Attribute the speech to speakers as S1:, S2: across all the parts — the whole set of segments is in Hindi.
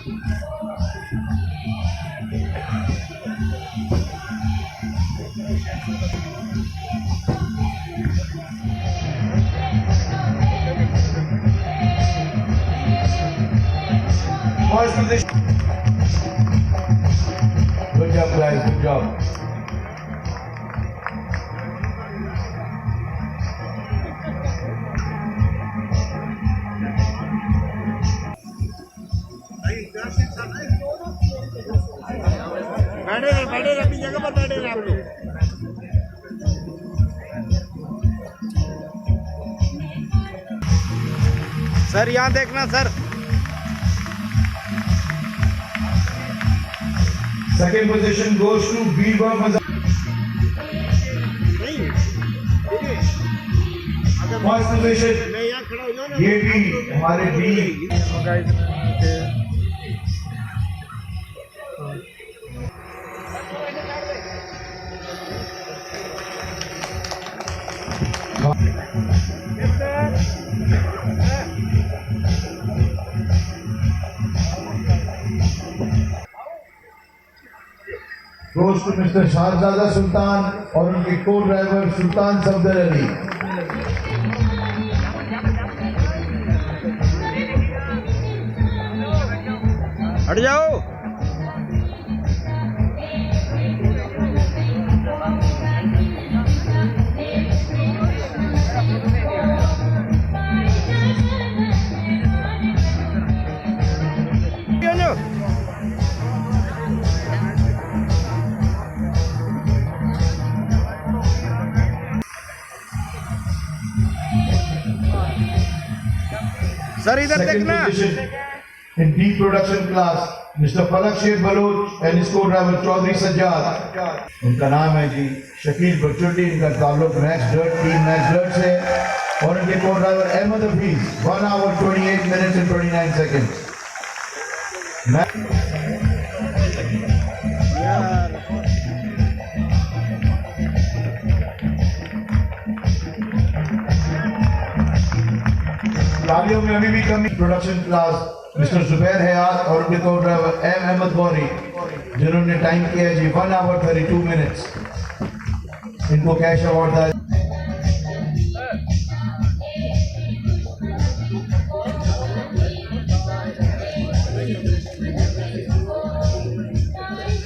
S1: First position. Good job, guys. Good job.
S2: बैठे अपनी जगह पर बैठे रहे आप लोग। सर यहाँ देखना sir.
S1: Second position goes to Birba Mazar. First position. ये भी हमारे भी goes to Mr. Shahzada Sultan और उनके को ड्राइवर सुल्तान सफदर अली।
S2: हट जाओ। सर इधर देखना।
S1: In D production class, Mr. Falak Sheikh Baloch and his co-driver Chaudhry Sajjad. उनका नाम है जी शकील बचुटी। इनका ताल्लुक max dirt team max dirt से और उनके co-driver Ahmad Hafeez 1 hour 28 minutes and 29 seconds। गाड़ियों में अभी भी कमी। प्रोडक्शन क्लास मिस्टर जुबैर हयात और उनके को ड्राइवर एम अहमद गौरी जिन्होंने टाइम किया जी 1 hour 32 minutes। इनको कैश अवार्ड था।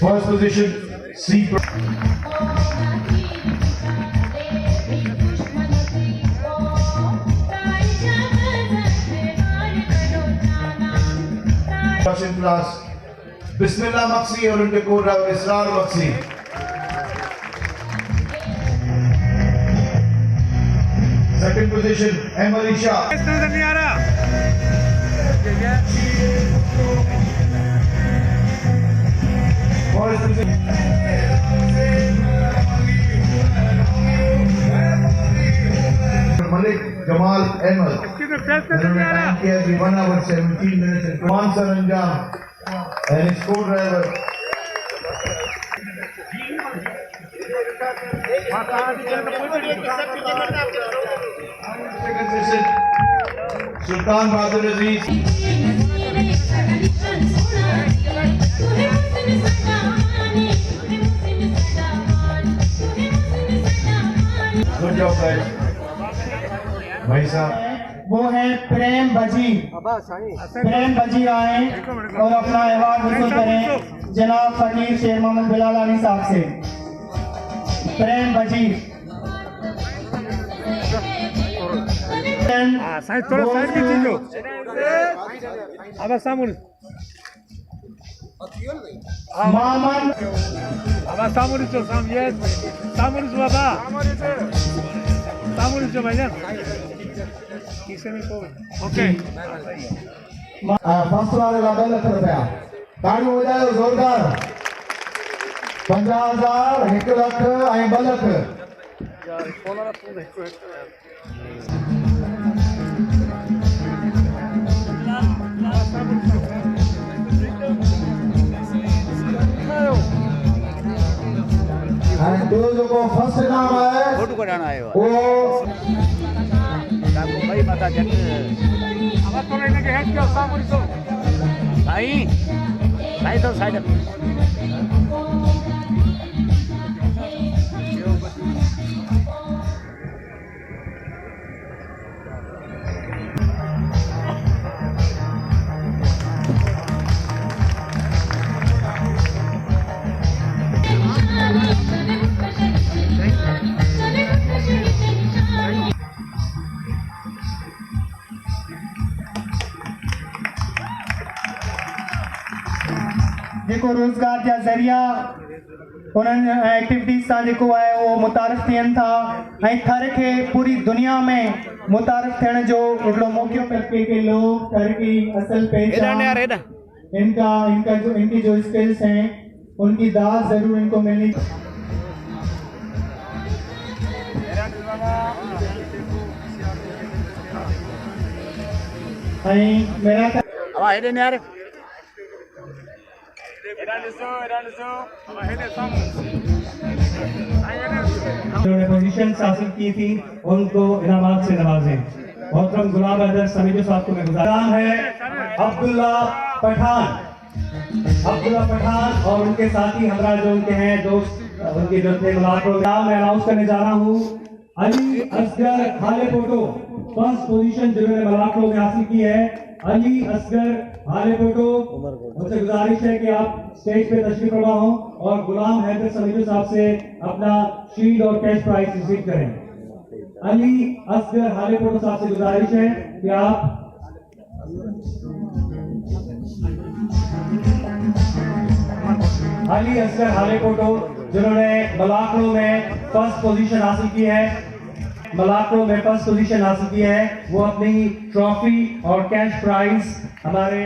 S1: First position C. Class Bismillah Maksi और उनके को driver Israr Maksi. Second position Ahmed Shah.
S2: नहीं आ रहा।
S1: फर्स्ट पोजीशन मलिक जमाल अहमद उन्होंने टाइम किया 1 hour 17 minutes and 1 Saranjam and his co-driver Sultan Bahadur Aziz। Good job guys। भाई साहब
S3: वो है प्रेम भजी। प्रेम भजी आए और अपना अवार्ड वसूल करें जनाब फकीर शेर मोहम्मद बिलाल अली साहब से। प्रेम भजी मामन
S2: ओके
S3: फर्स्ट वाले का 2 लाख रुपया ताड़ी हो जाए जोरदार। 50,000 1 लाख ऐं 2 लाख। जो को फर्स्ट नाम है
S2: फोटो कढाना आयो
S3: वो
S2: भाई माता जट अब तो लेने के हेड के सामने तो भाई साईं साइड
S3: जेको रोज़गार जा ज़रिया उन्हनि एक्टिविटीज़ सां जेको आहे उहो मुतारिफ़ थियनि था ऐं थर खे पूरी दुनिया में मुतारिफ़ थियण जो हिकिड़ो मौक़ो पिए के लोग थर की असल पहचान इनकी जो स्किल्स हैं उनकी दाद ज़रूर इनको मिलनी। मेरा
S2: अब हेडे नहीं आ रहे
S3: जिन्होंने पोजीशन हासिल की थी उनको इनामात से नवाजें। मोहतरम गुलाम हैदर समीजो साहब को मैं गुजाराम है अब्दुल्ला पठान और उनके साथी हमरा जो उनके हैं दोस्त उनके जो थे प्रोग्राम में अनाउंस करने जा रहा हूँ। अली असगर हाले फोटो फर्स्ट पोजीशन जिन्होंने मलाको में हासिल की है। अली असगर हाले फोटो मुझसे गुजारिश है कि आप स्टेज पे तशरीफ फरमा हो और गुलाम हैदर समीजो साहब से अपना शील्ड और कैश प्राइज रिसीव करें। अली असगर हाले फोटो साहब से गुजारिश है कि आप अली असगर हाले फोटो जिन्होंने मलाको में फर्स्ट पोजीशन हासिल की है वो अपनी ट्रॉफी और कैश प्राइज हमारे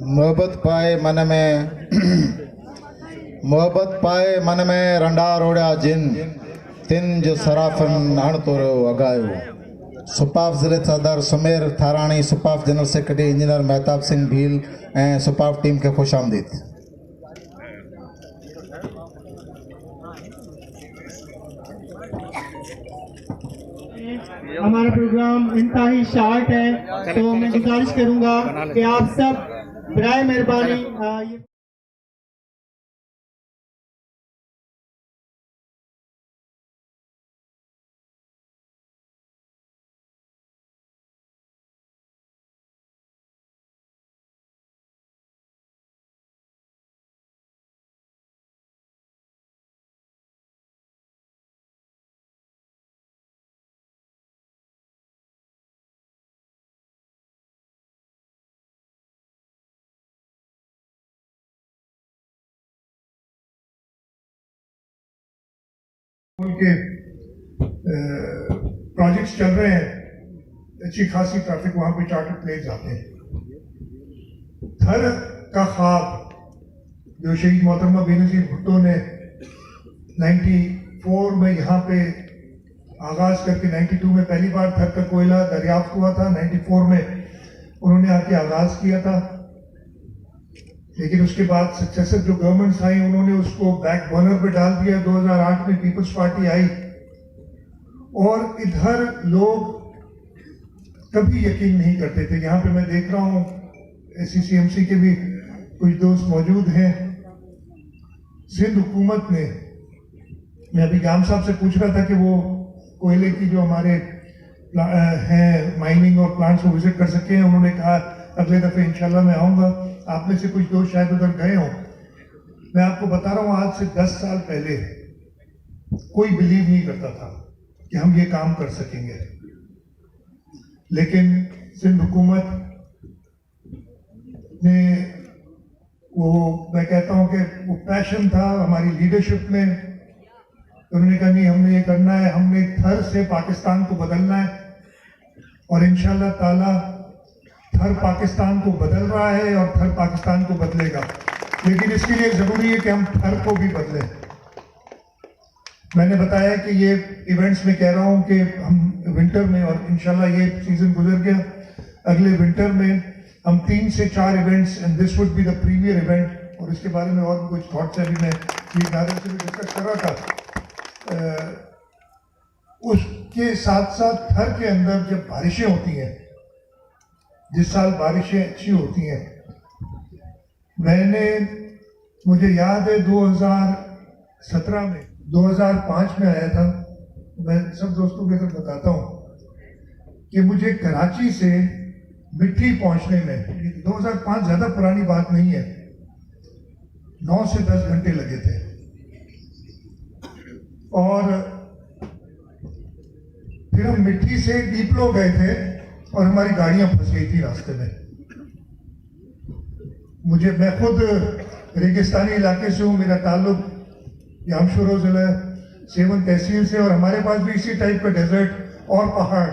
S4: मोहब्बत पाए मन में रंडा रोड़ा जिन तिन जो सराफन अण तोरो अगायो। सुपाफ ज़िले सदर सुमेर थारानी सुपाफ general secretary engineer Mehtab Singh Bheel ऐं सुपाफ टीम के खुश आमदीद।
S3: हमारा प्रोग्राम इंतहाई शार्ट है तो मैं गुजारिश करूंगा कि आप सब बराए मेहरबानी
S5: उनके प्रोजेक्ट्स चल रहे हैं, अच्छी खासी ट्रैफिक वहां पे चार्टर प्लेन्स आते हैं। थर का ख्वाब जो शहीद मोहतरमा बेनज़ीर भुट्टो ने 94 में यहाँ पे आगाज करके 92 में पहली बार थर का कोयला दरियाफ्त हुआ था, 94 में उन्होंने आके आगाज किया था। लेकिन उसके बाद सक्सेसिव जो गवर्नमेंट्स आई उन्होंने उसको बैक बर्नर पे डाल दिया। 2008 में पीपल्स पार्टी आई और इधर लोग कभी यकीन नहीं करते थे। यहाँ पे मैं देख रहा हूँ SCCMC के भी कुछ दोस्त मौजूद हैं। सिंध हुकूमत ने, मैं अभी जाम साहब से पूछ रहा था कि वो कोयले की जो हमारे हैं माइनिंग और प्लांट्स को विजिट कर सके हैं। उन्होंने कहा अगले दफे इंशाल्लाह मैं आऊँगा। आप में से कुछ दोस्त शायद उधर गए हो। मैं आपको बता रहा हूँ आज से 10 साल पहले कोई बिलीव नहीं करता था कि हम ये काम कर सकेंगे, लेकिन सिंध हुकूमत ने वो, मैं कहता हूँ कि वो पैशन था हमारी लीडरशिप में। उन्होंने कहा नहीं हमने ये करना है, हमने थर से पाकिस्तान को बदलना है और इंशाल्लाह ताला थर पाकिस्तान को बदल रहा है और थर पाकिस्तान को बदलेगा। लेकिन इसके लिए जरूरी है कि हम थर को भी बदलें। मैंने बताया कि ये इवेंट्स में कह रहा हूं कि हम विंटर में, और इंशाल्लाह ये सीजन गुजर गया, अगले विंटर में हम 3 से 4 events, and this would be the premier event, और इसके बारे में और भी कुछ थॉट्स अभी मैं चीफ नादर से भी डिस्कस कर रहा था। उसके साथ साथ थर के अंदर जब बारिशें होती हैं, जिस साल बारिशें अच्छी होती हैं, मुझे याद है 2017 में 2005 में आया था। मैं सब दोस्तों के साथ बताता हूँ कि मुझे कराची से मिट्टी पहुंचने में 2005 ज्यादा पुरानी बात नहीं है, 9 से 10 घंटे लगे थे। और फिर हम मिट्टी से डीपलो गए थे और हमारी गाड़ियां फंस गई थी रास्ते में। मैं खुद रेगिस्तानी इलाके से हूँ, मेरा ताल्लुक यामशोरो जिला सेवन तहसील से, और हमारे पास भी इसी टाइप का डेजर्ट और पहाड़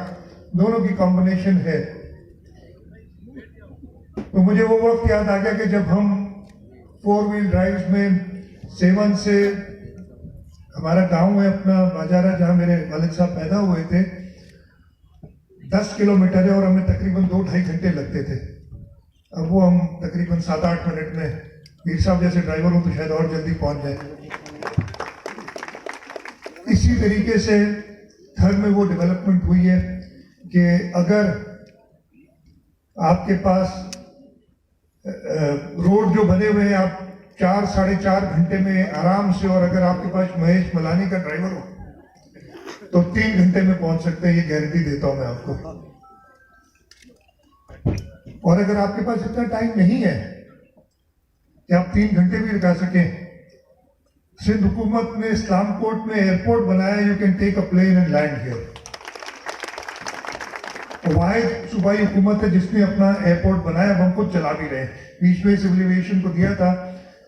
S5: दोनों की कॉम्बिनेशन है। तो मुझे वो वक्त याद आ गया कि जब हम 4 व्हील ड्राइव्स में सेवन से, हमारा गांव है अपना बाजारा जहां मेरे वालिद साहब पैदा हुए थे, 10 किलोमीटर है और हमें तकरीबन 2-2.5 घंटे लगते थे। अब वो हम तकरीबन 7-8 मिनट में, मीर साहब जैसे ड्राइवर हो तो शायद और जल्दी पहुंच जाए। इसी तरीके से थर में वो डेवलपमेंट हुई है कि अगर आपके पास रोड जो बने हुए हैं, आप 4-4.5 घंटे में आराम से, और अगर आपके पास महेश मलानी का ड्राइवर हो तो 3 घंटे में पहुंच सकते हैं, ये गारंटी देता हूं मैं आपको। और अगर आपके पास इतना टाइम नहीं है कि आप 3 घंटे भी लगा सकें, सिंध हुकूमत ने इस्लामकोट में एयरपोर्ट बनाया, you can take a plane and land here. वाहिद सूबाई हुकूमत है जिसने अपना एयरपोर्ट बनाया, अब हम खुद चला भी रहे हैं। बीच में सिविल एविएशन को दिया था,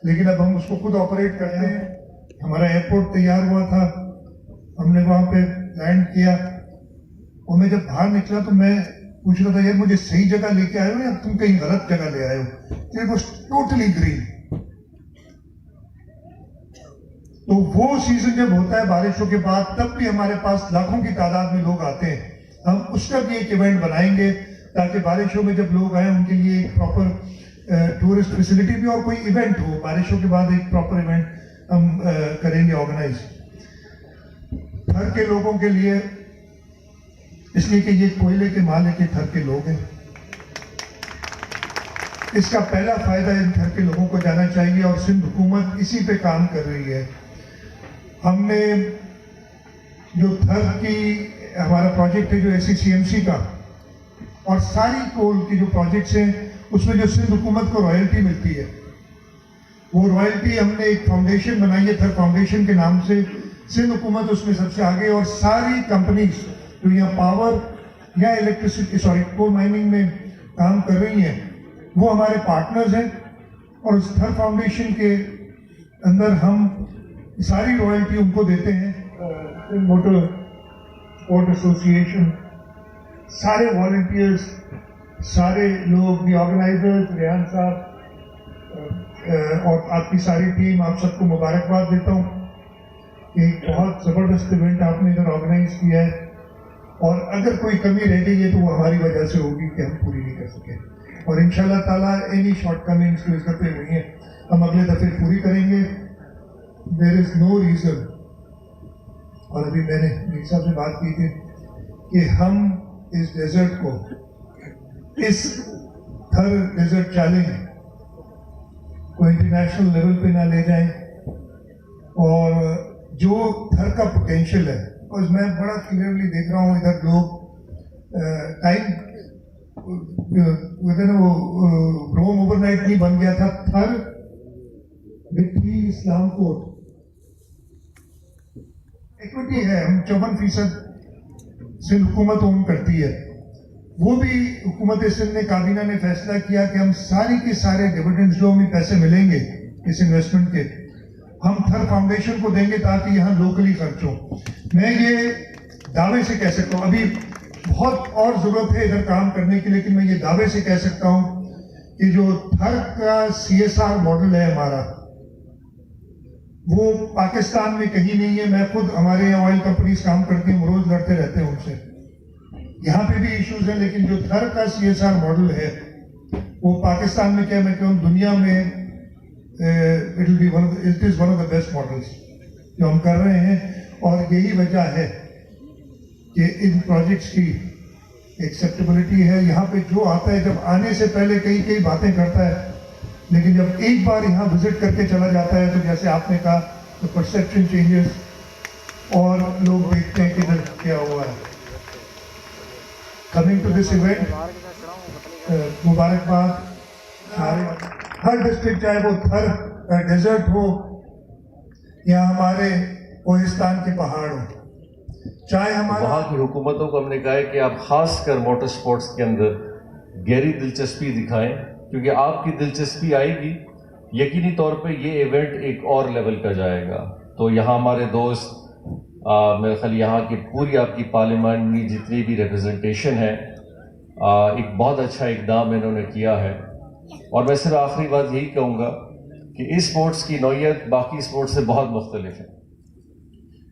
S5: लेकिन अब हम उसको खुद ऑपरेट करते हैं। हमारा एयरपोर्ट तैयार हुआ था, हमने वहां पे लैंड किया, और मैं जब बाहर निकला तो मैं पूछ रहा था, यार मुझे सही जगह लेके आए हो या तुम कहीं गलत जगह ले आए हो? It was totally green. तो वो सीजन जब होता है बारिशों के बाद, तब भी हमारे पास लाखों की तादाद में लोग आते हैं। हम उसका भी एक इवेंट बनाएंगे ताकि बारिशों में जब लोग आए उनके लिए एक प्रॉपर टूरिस्ट फैसिलिटी भी और कोई इवेंट हो। बारिशों के बाद एक प्रॉपर इवेंट हम करेंगे ऑर्गेनाइज थर के लोगों के लिए, इसलिए कि ये कोयले के माले के थर के लोग हैं। इसका पहला फायदा इन थर के लोगों को जाना चाहिए, और सिंध हुकूमत इसी पे काम कर रही है। हमने जो थर की हमारा प्रोजेक्ट है जो SCCMC का, और सारी कोल की जो प्रोजेक्ट्स हैं उसमें जो सिंध हुकूमत को रॉयल्टी मिलती है, वो रॉयल्टी हमने एक फाउंडेशन बनाई है थर फाउंडेशन के नाम से। सिंध हुकूमत उसमें सबसे आगे, और सारी कंपनीज जो यहाँ पावर या इलेक्ट्रिसिटी कोल माइनिंग में काम कर रही हैं वो हमारे पार्टनर्स हैं। और उस थर फाउंडेशन के अंदर हम सारी रॉयल्टी उनको देते हैं। मोटर स्पोर्ट एसोसिएशन, सारे वॉलंटियर्स, सारे लोग, भी ऑर्गेनाइजर्स, रेहान साहब और आपकी सारी टीम, आप सबको मुबारकबाद देता हूँ कि बहुत ज़बरदस्त इवेंट आपने इधर ऑर्गेनाइज किया है। और अगर कोई कमी रह गई है तो वो हमारी वजह से होगी कि हम पूरी नहीं कर सके, और इंशाल्लाह ताला एनी शॉर्टकमिंग्स जो इस दफे हुई हैं हम अगले दफे पूरी करेंगे। देयर इज नो रीजन, और अभी मैंने मीर साहब से बात की थी कि हम इस डेजर्ट को, इस थर डेजर्ट चैलेंज को इंटरनेशनल लेवल पे ना ले जाएं, और जो थर का पोटेंशियल है, और मैं बड़ा क्लियरली देख रहा हूँ इधर लोग टाइम वो रोम ओवरनाइट नहीं बन गया था। थर, मिट्टी, इस्लामकोट इक्विटी है, हम 54% सिंध हुकूमत ओन करती है। वो भी हुकूमत सिंध ने, काबीना ने फैसला किया कि हम सारे के सारे डिविडेंड्स जो हमें पैसे मिलेंगे इस इन्वेस्टमेंट के, हम थर फाउंडेशन को देंगे ताकि यहाँ लोकली खर्च हो। मैं ये दावे से कह सकता हूँ, अभी बहुत और जरूरत है इधर काम करने की, लेकिन मैं ये दावे से कह सकता हूँ कि जो थर का CSR मॉडल है हमारा, वो पाकिस्तान में कहीं नहीं है। मैं खुद, हमारे यहाँ ऑयल कंपनीज काम करती हैं, रोज लड़ते रहते हैं उनसे, यहाँ पे भी इश्यूज हैं, लेकिन जो थर का CSR मॉडल है वो पाकिस्तान में क्या, मैं कहूँ दुनिया में it is one of the best models जो हम कर रहे हैं, और यही वजह है कि इन प्रोजेक्ट्स की एक्सेप्टेबिलिटी है। यहाँ पे जो आता है, जब आने से पहले कई कई बातें करता है, लेकिन जब एक बार यहाँ विजिट करके चला जाता है तो जैसे आपने कहा, तो परसेप्शन चेंजेस और लोग देखते हैं कि इधर क्या हुआ है। कमिंग टू दिस इवेंट, मुबारकबाद सारे हर डिस्ट्रिक्ट, चाहे वो थर डेजर्ट हो या हमारे कोहिस्तान के पहाड़ हो, चाहे हमारे
S6: वहाँ की हुकूमतों को हमने कहा है कि आप खासकर मोटर स्पोर्ट्स के अंदर गहरी दिलचस्पी दिखाएं, क्योंकि आपकी दिलचस्पी आएगी, यकीनी तौर पे ये इवेंट एक और लेवल का जाएगा। तो यहाँ हमारे दोस्त मेरे ख्याल यहाँ की पूरी आपकी पार्लियामेंट में जितनी भी रिप्रेजेंटेशन है, एक बहुत अच्छा इकदाम इन्होंने किया है। और मैं सिर्फ आखिरी बात यही कहूँगा कि इस स्पोर्ट्स की नौइयत बाकी स्पोर्ट्स से बहुत मुख्तलिफ है।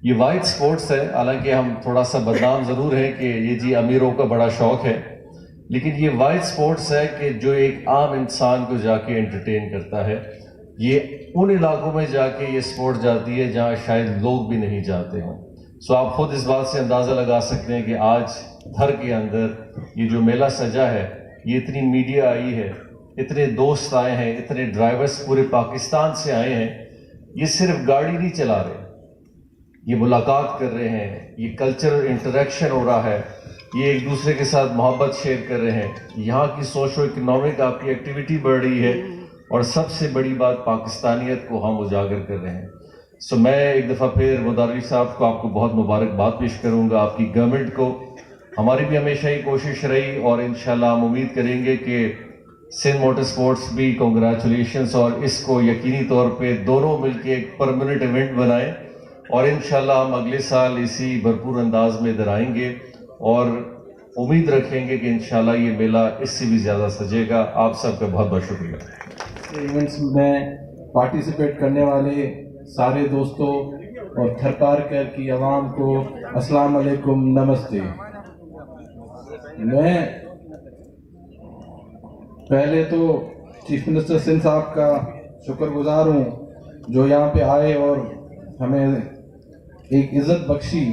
S6: ये वाइड स्पोर्ट्स है, हालांकि हम थोड़ा सा बदनाम ज़रूर हैं कि ये जी अमीरों का बड़ा शौक है, लेकिन ये वाइड स्पोर्ट्स है कि जो एक आम इंसान को जाके एंटरटेन करता है। ये उन इलाकों में जाके ये स्पोर्ट जाती है जहाँ शायद लोग भी नहीं जाते हों। सो आप खुद इस बात से अंदाज़ा लगा सकते हैं कि आज थर के अंदर ये जो मेला सजा है, ये इतनी मीडिया आई है, इतने दोस्त आए हैं, इतने ड्राइवर्स पूरे पाकिस्तान से आए हैं। ये सिर्फ गाड़ी नहीं चला रहे, ये मुलाकात कर रहे हैं, ये कल्चरल इंटरेक्शन हो रहा है, ये एक दूसरे के साथ मोहब्बत शेयर कर रहे हैं, यहाँ की सोशो इकोनॉमिक आपकी एक्टिविटी बढ़ रही है, और सबसे बड़ी बात पाकिस्तानियत को हम उजागर कर रहे हैं। सो मैं एक दफ़ा फिर मुदारिस साहब को आपको बहुत मुबारकबाद पेश करूँगा, आपकी गवर्नमेंट को। हमारी भी हमेशा ये कोशिश रही, और इंशाल्लाह हम उम्मीद करेंगे कि सिंध मोटर स्पोर्ट्स भी कॉन्ग्रेचुलेशंस, और इसको यकीनी तौर पे दोनों मिलके एक परमानेंट इवेंट बनाएं, और इंशाल्लाह हम अगले साल इसी भरपूर अंदाज में इधर आएंगे, और उम्मीद रखेंगे कि इंशाल्लाह ये मेला इससे भी ज़्यादा सजेगा। आप सबका बहुत बहुत शुक्रिया।
S7: इवेंट्स में पार्टिसिपेट करने वाले सारे दोस्तों और थरपारकर की आवाम को अस्सलाम वालेकुम, नमस्ते। मैं पहले तो चीफ मिनिस्टर सिंध साहब का शुक्रगुजार हूँ जो यहाँ पे आए और हमें एक इज़्ज़त बख्शी,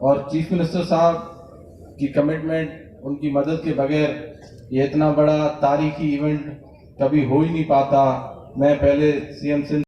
S7: और चीफ मिनिस्टर साहब की कमिटमेंट, उनकी मदद के बगैर ये इतना बड़ा तारीखी इवेंट कभी हो ही नहीं पाता। मैं पहले सीएम सिंध